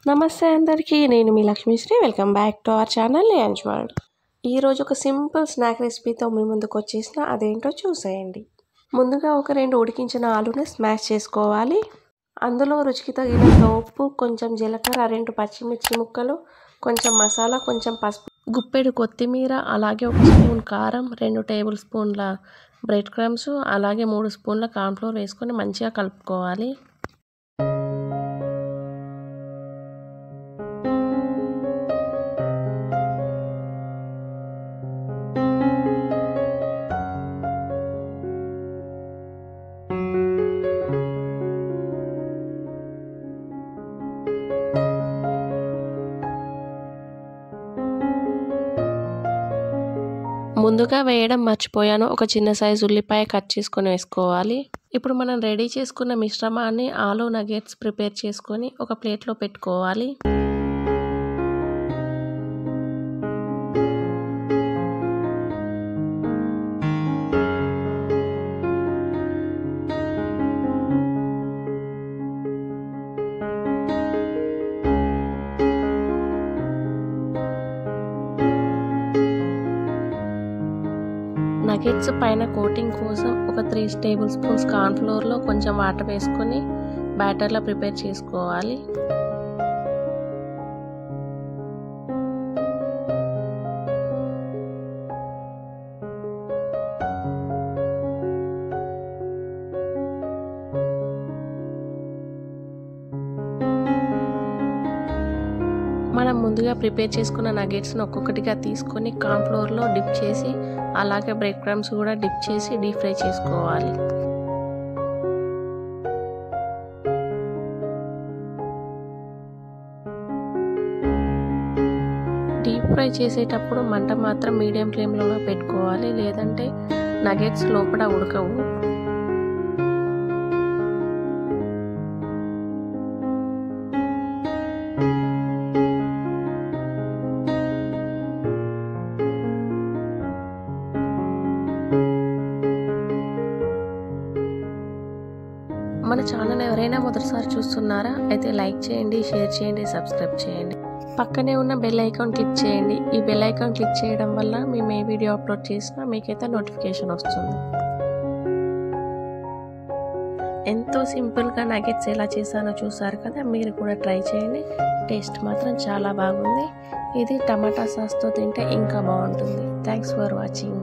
నమస్తే అందరికీ, నేను మీ Lakshmishri. Welcome back to our channel Lions World. ఈరోజు ఒక సింపుల్ స్నాక్ రెసిపీతో మీ ముందుకు వచ్చేసిన, అదేంటో చూసేయండి. ముందుగా ఒక 2 ఉడికించిన ఆలుని స్మాష్ చేసుకోవాలి. అందులో రుచికి తగినంత ఉప్పు, కొంచెం జీలకర్ర, 2 పచ్చిమిర్చి ముక్కలు, కొంచెం మసాలా, కొంచెం పసుపు, గుప్పెడు కొత్తిమీర, అలాగే 1 స్పూన్ కారం, 2 టేబుల్ స్పూన్ల బ్రెడ్ క్రమ్స్, అలాగే 3 స్పూన్ల కార్న్ఫ్లోర్ వేసుకొని మంచిగా కలుపుకోవాలి. ముందుగా వేయడం మర్చిపోయాను, ఒక చిన్న సైజు ఉల్లిపాయ కట్ చేసుకొని వేసుకోవాలి. ఇప్పుడు మనం రెడీ చేసుకున్న మిశ్రమాన్ని ఆలూ నగెట్స్ ప్రిపేర్ చేసుకొని ఒక ప్లేట్లో పెట్టుకోవాలి. నగెట్స్ పైన కోటింగ్ కోసం ఒక 3 టేబుల్ స్పూన్స్ కార్న్ఫ్లోర్లో కొంచెం వాటర్ వేసుకొని బ్యాటర్లా ప్రిపేర్ చేసుకోవాలి. మనం ముందుగా ప్రిపేర్ చేసుకున్న నగెట్స్ని ఒక్కొక్కటిగా తీసుకొని కార్న్ఫ్లోర్లో డిప్ చేసి, అలాగే బ్రెడ్ క్రమ్స్ కూడా డిప్ చేసి డీప్ ఫ్రై చేసుకోవాలి. డీప్ ఫ్రై చేసేటప్పుడు మంట మాత్రం మీడియం ఫ్లేమ్లోనే పెట్టుకోవాలి, లేదంటే నగెట్స్ లోపల ఉడకవు. మన ఛానల్ ఎవరైనా మొదటిసారి చూస్తున్నారా? అయితే లైక్ చేయండి, షేర్ చేయండి, సబ్స్క్రైబ్ చేయండి. పక్కనే ఉన్న బెల్ ఐకాన్ క్లిక్ చేయండి. ఈ బెల్ ఐకాన్ క్లిక్ చేయడం వల్ల మేము ఏ వీడియో అప్లోడ్ చేసినా మీకైతే నోటిఫికేషన్ వస్తుంది. ఎంతో సింపుల్గా నగెట్స్ ఎలా చేశానో చూసారు కదా, మీరు కూడా ట్రై చేయండి. టేస్ట్ మాత్రం చాలా బాగుంది. ఇది టమాటా సాస్తో తింటే ఇంకా బాగుంటుంది. Thanks for watching.